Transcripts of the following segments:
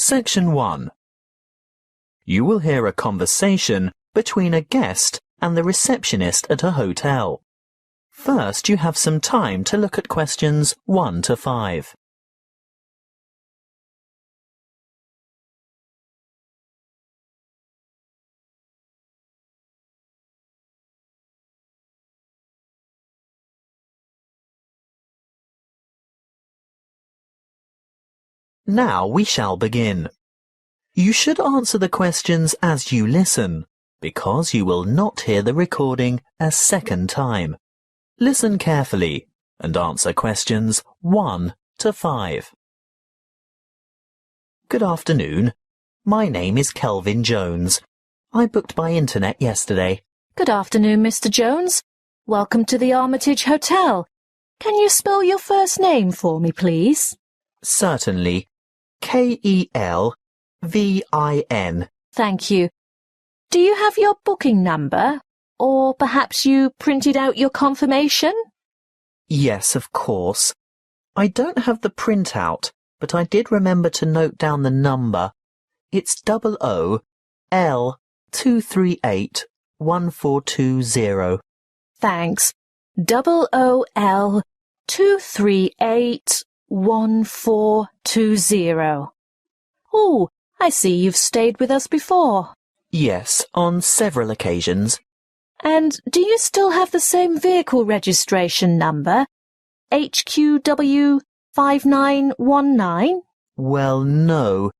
Section 1. You will hear a conversation between a guest and the receptionist at a hotel. First, you have some time to look at questions 1 to 5. Now we shall begin. You should answer the questions as you listen, because you will not hear the recording a second time. Listen carefully and answer questions 1 to 5. Good afternoon. My name is Kelvin Jones. I booked by internet yesterday. Good afternoon, Mr. Jones. Welcome to the Armitage Hotel. Can you spell your first name for me, please? Certainly. K-E-L-V-I-N. Thank you. Do you have your booking number? Or perhaps you printed out your confirmation? Yes, of course. I don't have the printout, but I did remember to note down the number. It's OOL-238-1420. Thanks. OOL-238-1420. Oh, I see you've stayed with us before. Yes, on several occasions. And do you still have the same vehicle registration number? HQW5919? Well, no.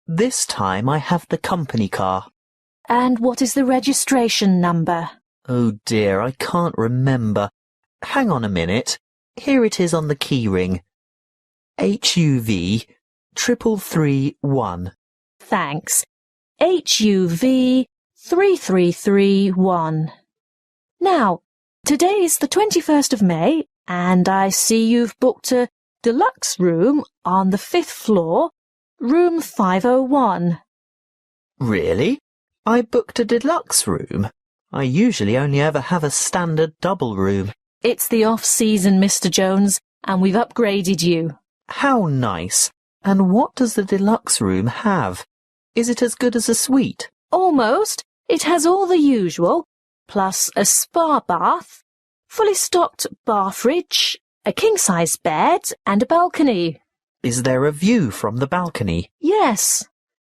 This time I have the company car. And what is the registration number? Oh dear, I can't remember. Hang on a minute. Here it is on the keyring. HUV 3331. Thanks. HUV 3331. Now, today is the 21st of May, and I see you've booked a deluxe room on the 5th floor, room 501. Really? I booked a deluxe room? I usually only ever have a standard double room. It's the off-season, Mr. Jones, and we've upgraded you. How nice. And what does the deluxe room have? Is it as good as a suite? Almost. It has all the usual, plus a spa bath, fully stocked bar fridge, a king-size bed, and a balcony. Is there a view from the balcony? Yes.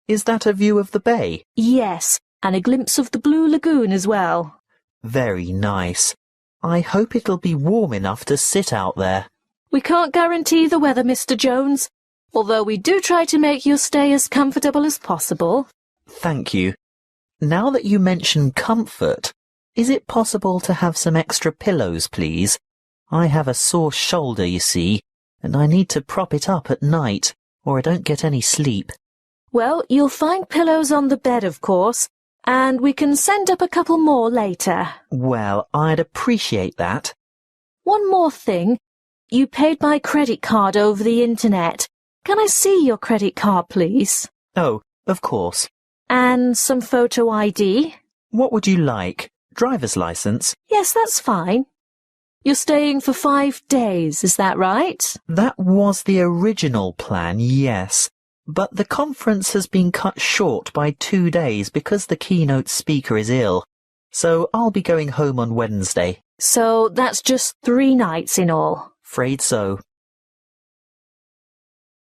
Is that a view of the bay? Yes, and a glimpse of the blue lagoon as well. Very nice. I hope it'll be warm enough to sit out there. We can't guarantee the weather, Mr. Jones, although we do try to make your stay as comfortable as possible. Thank you. Now that you mention comfort, is it possible to have some extra pillows, please? I have a sore shoulder, you see, and I need to prop it up at night, or I don't get any sleep. Well, you'll find pillows on the bed, of course, and we can send up a couple more later. Well, I'd appreciate that. One more thing. You paid by credit card over the internet. Can I see your credit card, please? Oh, of course. And some photo ID? What would you like? Driver's license? Yes, that's fine. You're staying for 5 days, is that right? That was the original plan, yes. But the conference has been cut short by 2 days because the keynote speaker is ill. So I'll be going home on Wednesday. So that's just 3 nights in all. Afraid so.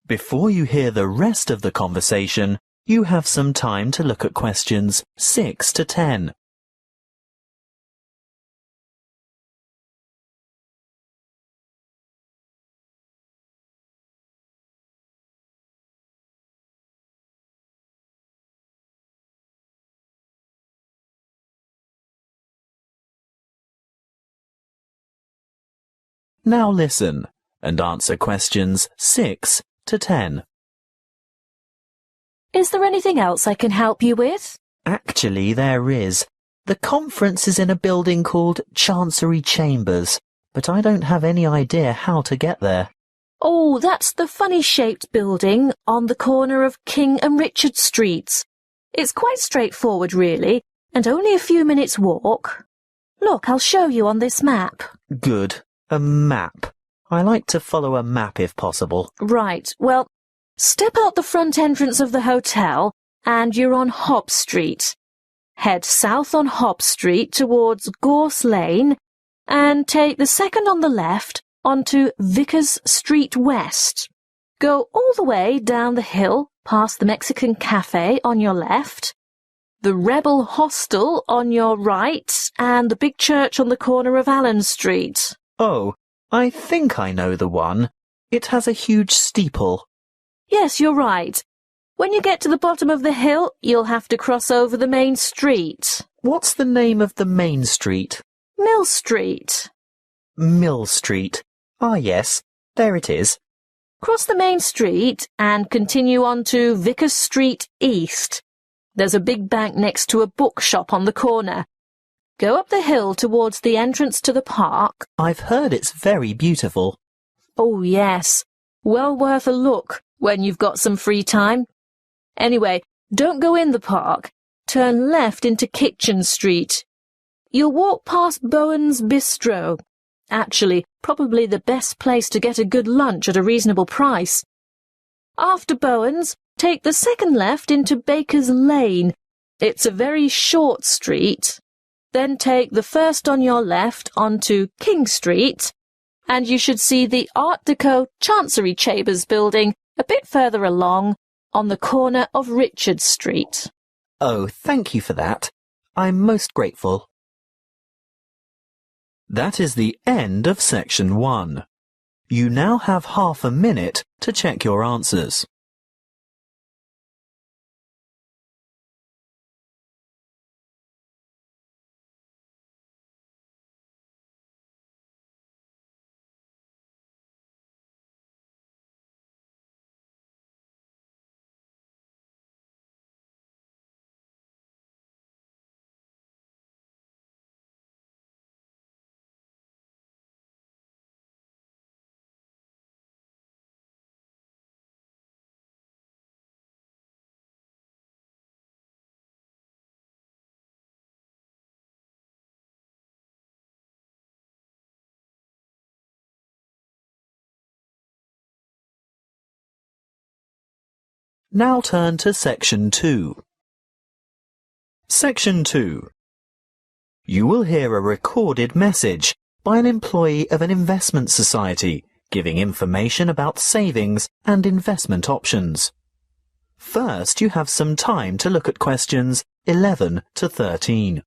Before you hear the rest of the conversation, you have some time to look at questions 6 to 10. Now listen and answer questions 6 to 10. Is there anything else I can help you with? Actually, there is. The conference is in a building called Chancery Chambers, but I don't have any idea how to get there. Oh, that's the funny-shaped building on the corner of King and Richard Streets. It's quite straightforward, really, and only a few minutes' walk. Look, I'll show you on this map. Good. A map. I like to follow a map if possible. Right, well, Step out the front entrance of the hotel and you're on Hobb Street. Head south on Hobb Street towards Gorse Lane and take the second on the left onto Vickers Street West. Go all the way down the hill past the Mexican Cafe on your left, the Rebel Hostel on your right, and the big church on the corner of Allen Street. Oh, I think I know the one. It has a huge steeple. Yes, you're right. When you get to the bottom of the hill, you'll have to cross over the main street. What's the name of the main street? Mill Street. Mill Street. Ah, yes, there it is. Cross the main street and continue on to Vickers Street East. There's a big bank next to a bookshop on the corner. Go up the hill towards the entrance to the park. I've heard it's very beautiful. Oh, yes. Well worth a look when you've got some free time. Anyway, don't go in the park. Turn left into Kitchen Street. You'll walk past Bowen's Bistro. Actually, probably the best place to get a good lunch at a reasonable price. After Bowen's, take the second left into Baker's Lane. It's a very short street. Then take the first on your left onto King Street, and you should see the Art Deco Chancery Chambers building a bit further along on the corner of Richard Street. Oh, thank you for that. I'm most grateful. That is the end of section 1. You now have half a minute to check your answers. Now turn to section 2. Section 2. You will hear a recorded message by an employee of an investment society giving information about savings and investment options. First, you have some time to look at questions 11 to 13.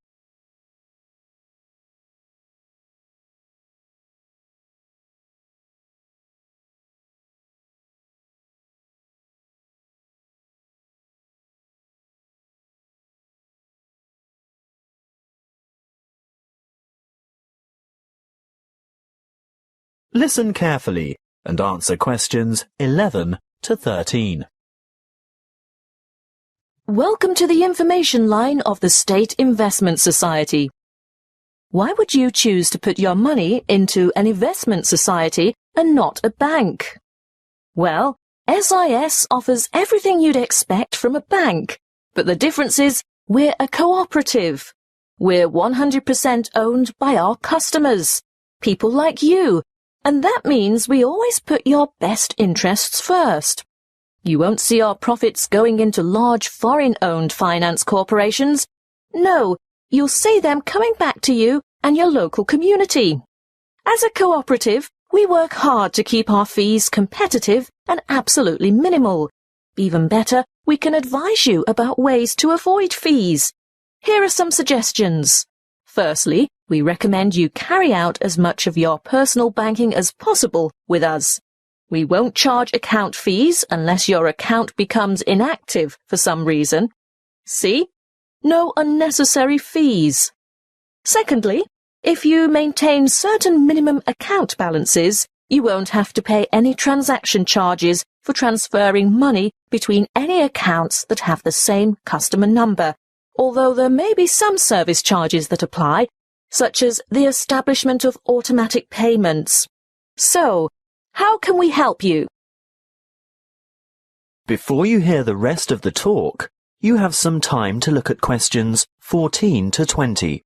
Listen carefully and answer questions 11 to 13. Welcome to the information line of the State Investment Society. Why would you choose to put your money into an investment society and not a bank? Well, SIS offers everything you'd expect from a bank, but the difference is we're a cooperative. We're 100% owned by our customers, people like you, and that means we always put your best interests first. You won't see our profits going into large foreign-owned finance corporations. No, you'll see them coming back to you and your local community. As a cooperative, we work hard to keep our fees competitive and absolutely minimal. Even better, we can advise you about ways to avoid fees. Here are some suggestions. Firstly, we recommend you carry out as much of your personal banking as possible with us. We won't charge account fees unless your account becomes inactive for some reason. See? No unnecessary fees. Secondly, if you maintain certain minimum account balances, you won't have to pay any transaction charges for transferring money between any accounts that have the same customer number, although there may be some service charges that apply, such as the establishment of automatic payments. So, how can we help you? Before you hear the rest of the talk, you have some time to look at questions 14 to 20.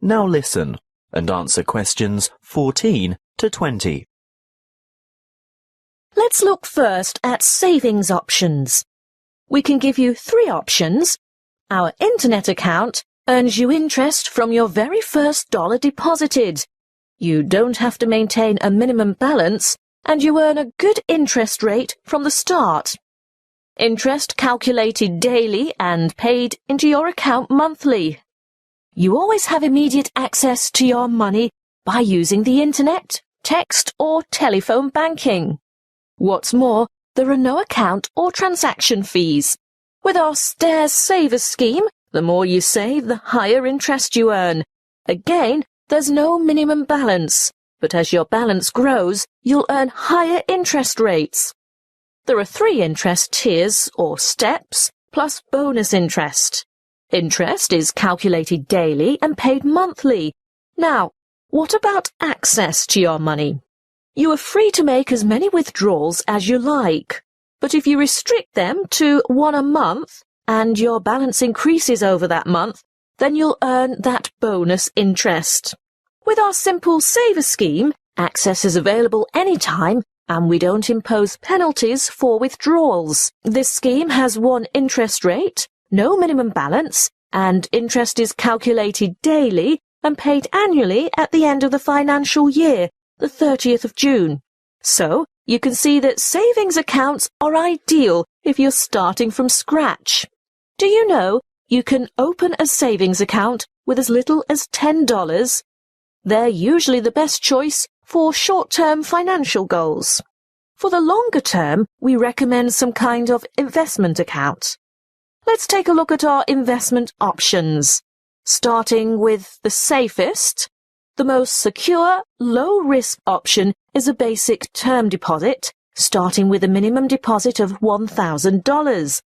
Now listen and answer questions 14 to 20. Let's look first at savings options. We can give you 3 options. Our internet account earns you interest from your very first dollar deposited. You don't have to maintain a minimum balance, and you earn a good interest rate from the start. Interest calculated daily and paid into your account monthly. You always have immediate access to your money by using the internet, text or telephone banking. What's more, there are no account or transaction fees. With our Stairs Savers scheme, the more you save, the higher interest you earn. Again, there's no minimum balance, but as your balance grows, you'll earn higher interest rates. There are 3 interest tiers or steps, plus bonus interest. Interest is calculated daily and paid monthly. Now, what about access to your money? You are free to make as many withdrawals as you like, but if you restrict them to 1 a month and your balance increases over that month, then you'll earn that bonus interest. With our simple saver scheme, access is available anytime and we don't impose penalties for withdrawals. This scheme has 1 interest rate, no minimum balance, and interest is calculated daily and paid annually at the end of the financial year, the 30th of June. So, you can see that savings accounts are ideal if you're starting from scratch. Do you know you can open a savings account with as little as $10? They're usually the best choice for short-term financial goals. For the longer term, we recommend some kind of investment account. Let's take a look at our investment options. Starting with the safest, the most secure, low-risk option is a basic term deposit, starting with a minimum deposit of $1,000.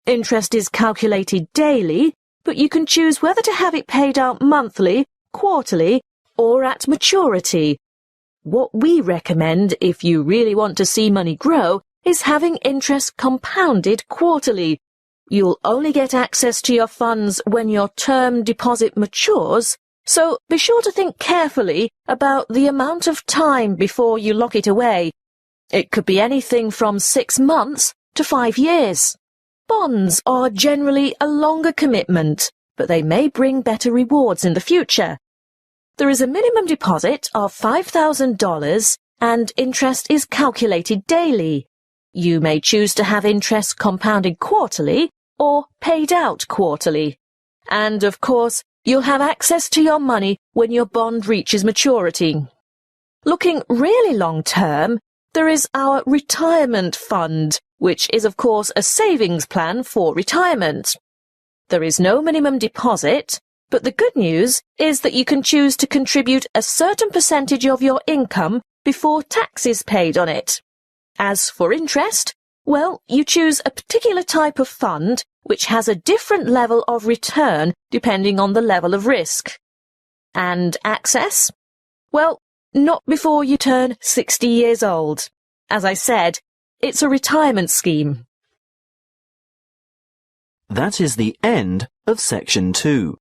Interest is calculated daily, but you can choose whether to have it paid out monthly, quarterly, or at maturity. What we recommend if you really want to see money grow is having interest compounded quarterly. You'll only get access to your funds when your term deposit matures, so be sure to think carefully about the amount of time before you lock it away. It could be anything from 6 months to 5 years. Bonds are generally a longer commitment, but they may bring better rewards in the future. There is a minimum deposit of $5,000 and interest is calculated daily. You may choose to have interest compounded quarterly or paid out quarterly. And, of course, you'll have access to your money when your bond reaches maturity. Looking really long-term, there is our retirement fund, which is, of course, a savings plan for retirement. There is no minimum deposit, but the good news is that you can choose to contribute a certain percentage of your income before tax is paid on it. As for interest, well, you choose a particular type of fund which has a different level of return depending on the level of risk. And access? Well, not before you turn 60 years old. As I said, it's a retirement scheme. That is the end of section 2.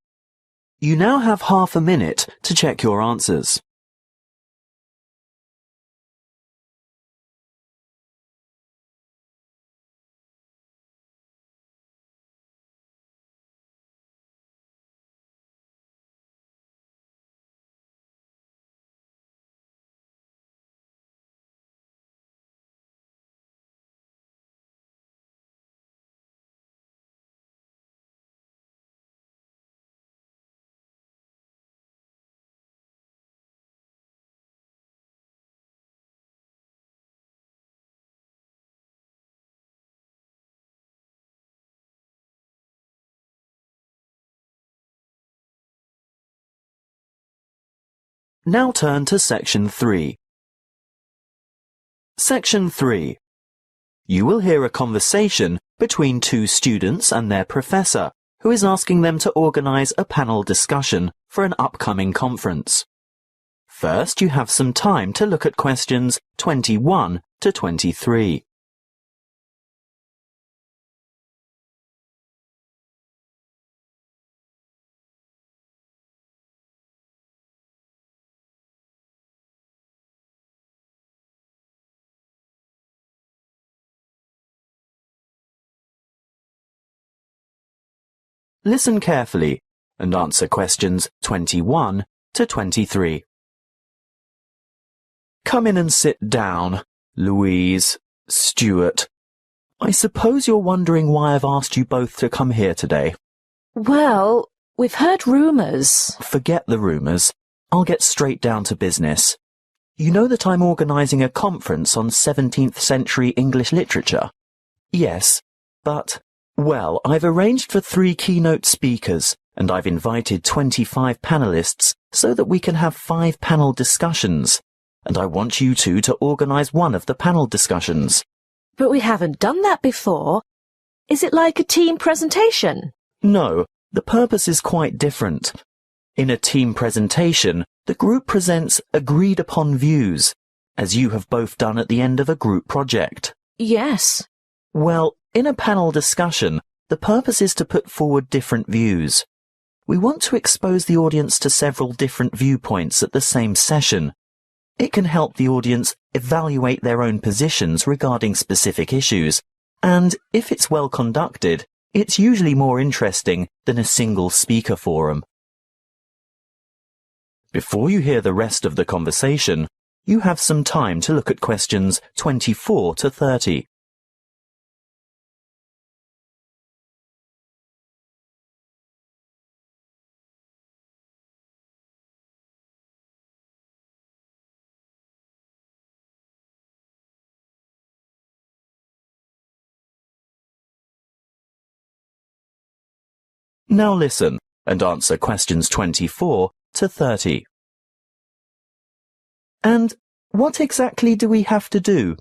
You now have half a minute to check your answers. Now turn to section 3. Section 3. You will hear a conversation between 2 students and their professor, who is asking them to organize a panel discussion for an upcoming conference. First, you have some time to look at questions 21 to 23. Listen carefully and answer questions 21 to 23. Come in and sit down, Louise, Stuart. I suppose you're wondering why I've asked you both to come here today. Well, we've heard rumours. Forget the rumours. I'll get straight down to business. You know that I'm organising a conference on 17th century English literature? Yes, but, well, I've arranged for 3 keynote speakers, and I've invited 25 panellists so that we can have 5 panel discussions. And I want you two to organise one of the panel discussions. But we haven't done that before. Is it like a team presentation? No, the purpose is quite different. In a team presentation, the group presents agreed-upon views, as you have both done at the end of a group project. Yes. Well, in a panel discussion, the purpose is to put forward different views. We want to expose the audience to several different viewpoints at the same session. It can help the audience evaluate their own positions regarding specific issues, and if it's well conducted, it's usually more interesting than a single speaker forum. Before you hear the rest of the conversation, you have some time to look at questions 24 to 30. Now listen and answer questions 24 to 30. And what exactly do we have to do?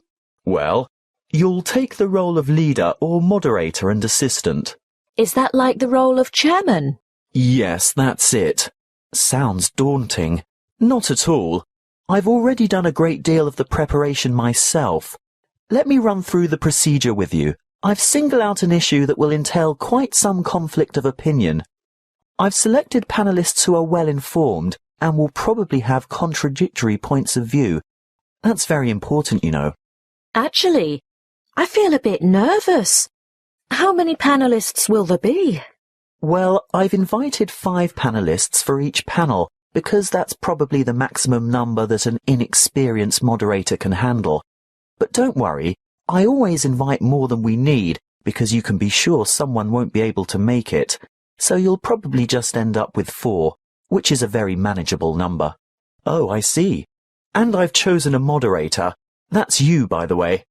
Well, you'll take the role of leader or moderator and assistant. Is that like the role of chairman? Yes, that's it. Sounds daunting. Not at all. I've already done a great deal of the preparation myself. Let me run through the procedure with you. I've singled out an issue that will entail quite some conflict of opinion. I've selected panellists who are well informed and will probably have contradictory points of view. That's very important, you know. Actually, I feel a bit nervous. How many panellists will there be? Well, I've invited 5 panellists for each panel because that's probably the maximum number that an inexperienced moderator can handle. But don't worry, I always invite more than we need because you can be sure someone won't be able to make it, so you'll probably just end up with 4, which is a very manageable number. Oh, I see. And I've chosen a moderator. That's you, by the way.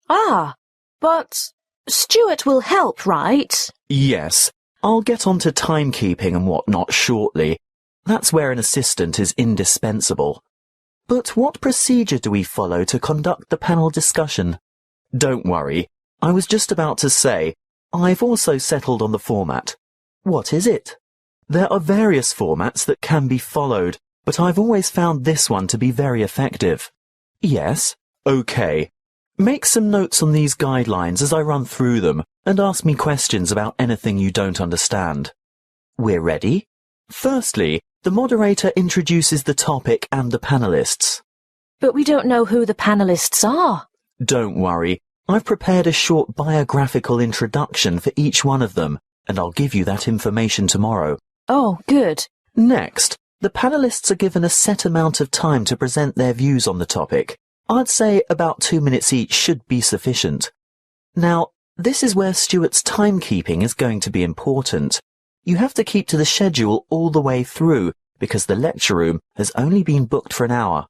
Ah, but Stuart will help, right? Yes, I'll get on to timekeeping and whatnot shortly. That's where an assistant is indispensable. But what procedure do we follow to conduct the panel discussion? Don't worry, I was just about to say, I've also settled on the format. What is it? There are various formats that can be followed, but I've always found this one to be very effective. Yes? Okay. Make some notes on these guidelines as I run through them, and ask me questions about anything you don't understand. We're ready? Firstly, the moderator introduces the topic and the panellists. But we don't know who the panellists are. Don't worry, I've prepared a short biographical introduction for each one of them, and I'll give you that information tomorrow. Oh, good. Next, the panellists are given a set amount of time to present their views on the topic. I'd say about 2 minutes each should be sufficient. Now, this is where Stuart's timekeeping is going to be important. You have to keep to the schedule all the way through, because the lecture room has only been booked for an hour.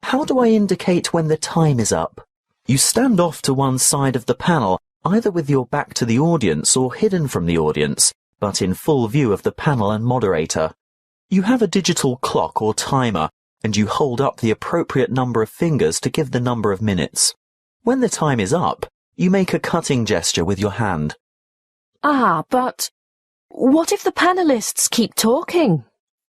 How do I indicate when the time is up? You stand off to one side of the panel, either with your back to the audience or hidden from the audience, but in full view of the panel and moderator. You have a digital clock or timer, and you hold up the appropriate number of fingers to give the number of minutes. When the time is up, you make a cutting gesture with your hand. Ah, but what if the panellists keep talking?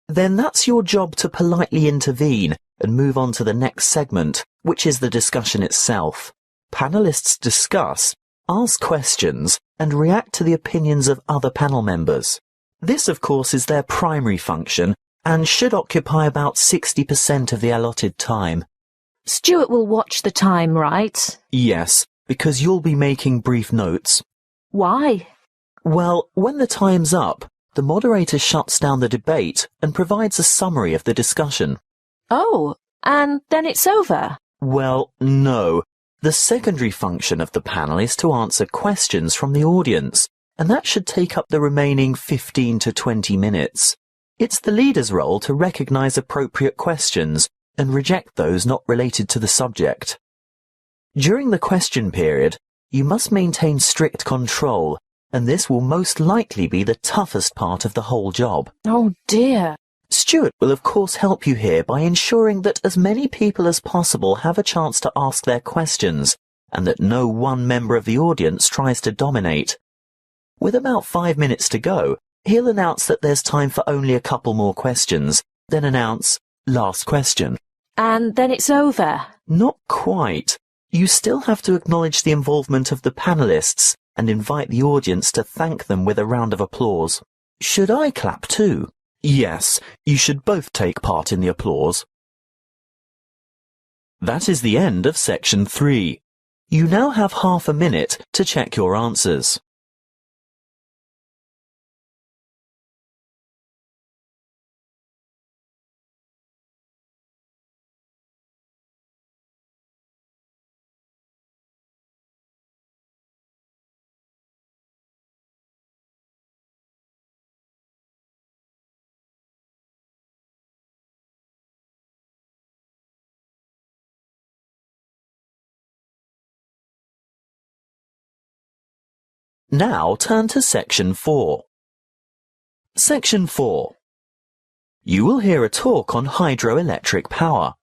Then that's your job to politely intervene and move on to the next segment, which is the discussion itself. Panellists discuss, ask questions, and react to the opinions of other panel members. This, of course, is their primary function and should occupy about 60% of the allotted time. Stuart will watch the time, right? Yes, because you'll be making brief notes. Why? Well, when the time's up, the moderator shuts down the debate and provides a summary of the discussion. Oh, and then it's over? Well, no. The secondary function of the panel is to answer questions from the audience, and that should take up the remaining 15 to 20 minutes. It's the leader's role to recognise appropriate questions and reject those not related to the subject. During the question period, you must maintain strict control, and this will most likely be the toughest part of the whole job. Oh dear. Stuart will of course help you here by ensuring that as many people as possible have a chance to ask their questions, and that no one member of the audience tries to dominate. With about 5 minutes to go, he'll announce that there's time for only a couple more questions, then announce, last question. And then it's over? Not quite. You still have to acknowledge the involvement of the panellists and invite the audience to thank them with a round of applause. Should I clap too? Yes, you should both take part in the applause. That is the end of section 3. You now have half a minute to check your answers. Now turn to section 4. Section 4. You will hear a talk on hydroelectric power.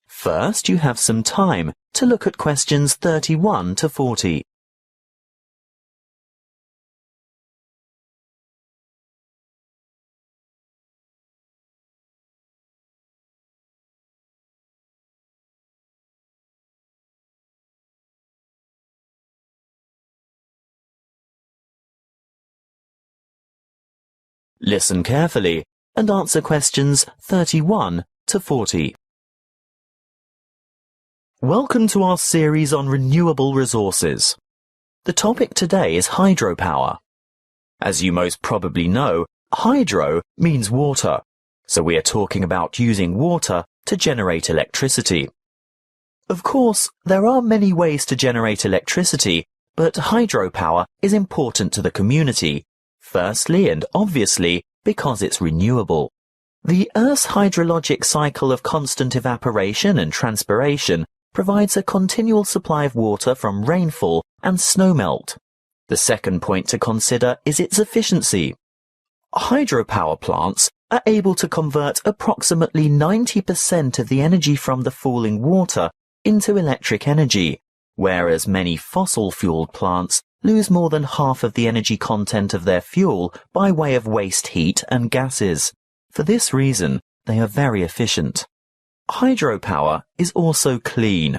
First, you have some time to look at questions 31 to 40. Listen carefully and answer questions 31 to 40. Welcome to our series on renewable resources. The topic today is hydropower. As you most probably know, hydro means water, so we are talking about using water to generate electricity. Of course, there are many ways to generate electricity, but hydropower is important to the community. Firstly and obviously because it's renewable. The Earth's hydrologic cycle of constant evaporation and transpiration provides a continual supply of water from rainfall and snowmelt. The second point to consider is its efficiency. Hydropower plants are able to convert approximately 90% of the energy from the falling water into electric energy, whereas many fossil-fueled plants lose more than half of the energy content of their fuel by way of waste heat and gases. For this reason, they are very efficient. Hydropower is also clean.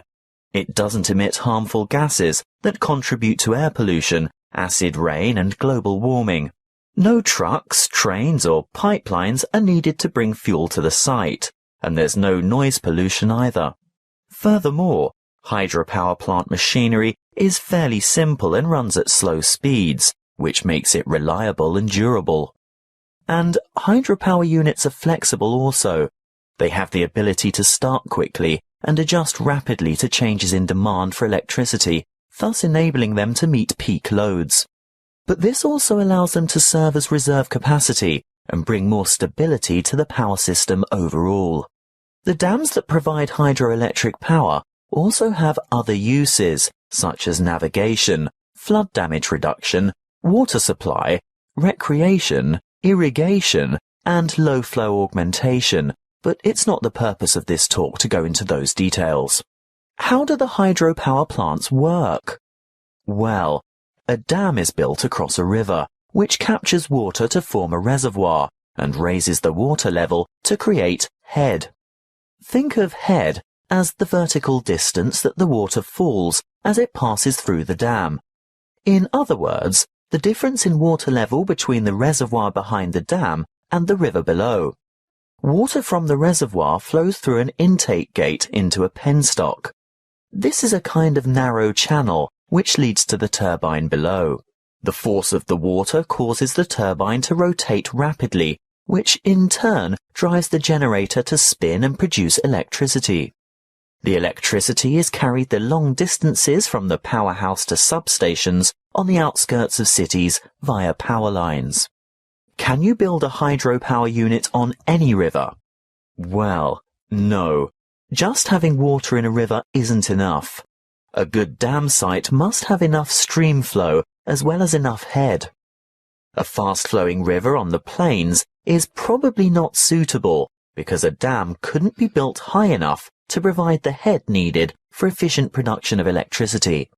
It doesn't emit harmful gases that contribute to air pollution, acid rain, and global warming. No trucks, trains, or pipelines are needed to bring fuel to the site, and there's no noise pollution either. Furthermore, hydropower plant machinery is fairly simple and runs at slow speeds, which makes it reliable and durable. And hydropower units are flexible also. They have the ability to start quickly and adjust rapidly to changes in demand for electricity, thus enabling them to meet peak loads. But this also allows them to serve as reserve capacity and bring more stability to the power system overall. The dams that provide hydroelectric power also have other uses, such as navigation, flood damage reduction, water supply, recreation, irrigation, and low flow augmentation, but it's not the purpose of this talk to go into those details. How do the hydropower plants work? Well, a dam is built across a river, which captures water to form a reservoir and raises the water level to create head. Think of head as the vertical distance that the water falls as it passes through the dam. In other words, the difference in water level between the reservoir behind the dam and the river below. Water from the reservoir flows through an intake gate into a penstock. This is a kind of narrow channel which leads to the turbine below. The force of the water causes the turbine to rotate rapidly, which in turn drives the generator to spin and produce electricity. The electricity is carried the long distances from the powerhouse to substations on the outskirts of cities via power lines. Can you build a hydropower unit on any river? Well, no. Just having water in a river isn't enough. A good dam site must have enough stream flow as well as enough head. A fast-flowing river on the plains is probably not suitable because a dam couldn't be built high enough to provide the head needed for efficient production of electricity.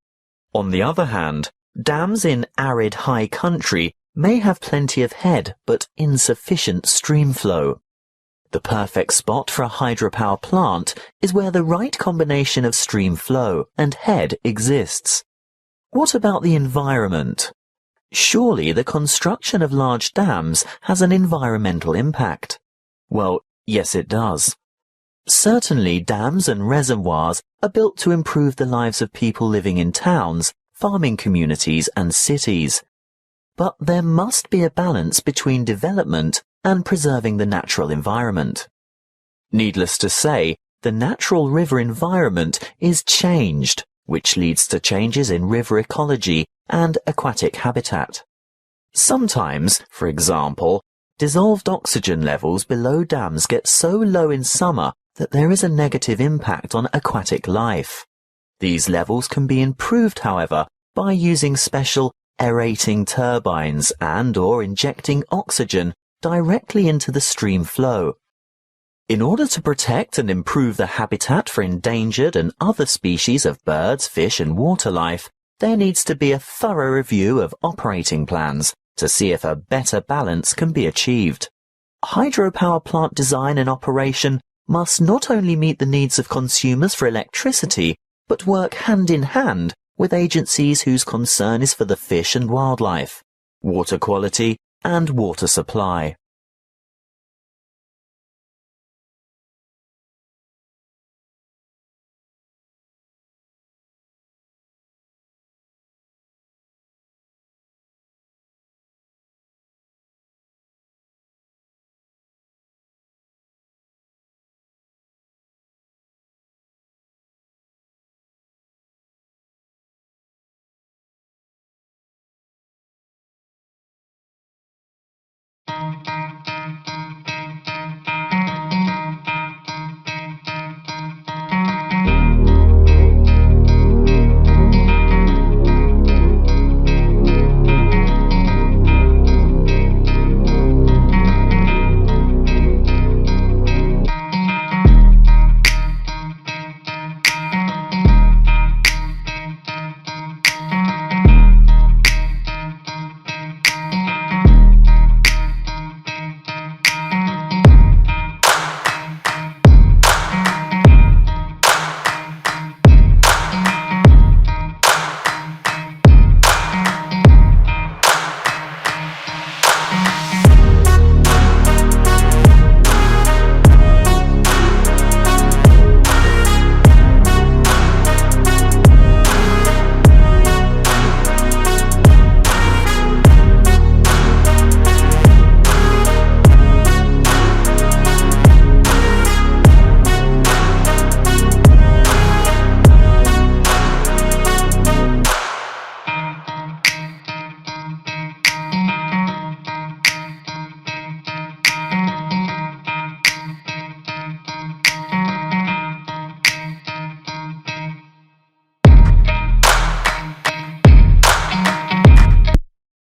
On the other hand, dams in arid high country may have plenty of head but insufficient stream flow. The perfect spot for a hydropower plant is where the right combination of stream flow and head exists. What about the environment? Surely the construction of large dams has an environmental impact. Well, yes it does. Certainly dams and reservoirs are built to improve the lives of people living in towns, farming communities and cities. But there must be a balance between development and preserving the natural environment. Needless to say, the natural river environment is changed, which leads to changes in river ecology and aquatic habitat. Sometimes, for example, dissolved oxygen levels below dams get so low in summer that there is a negative impact on aquatic life. These levels can be improved, however, by using special aerating turbines and/or injecting oxygen directly into the stream flow. In order to protect and improve the habitat for endangered and other species of birds, fish and water life, there needs to be a thorough review of operating plans to see if a better balance can be achieved. Hydropower plant design and operation must not only meet the needs of consumers for electricity, but work hand in hand with agencies whose concern is for the fish and wildlife, water quality and water supply.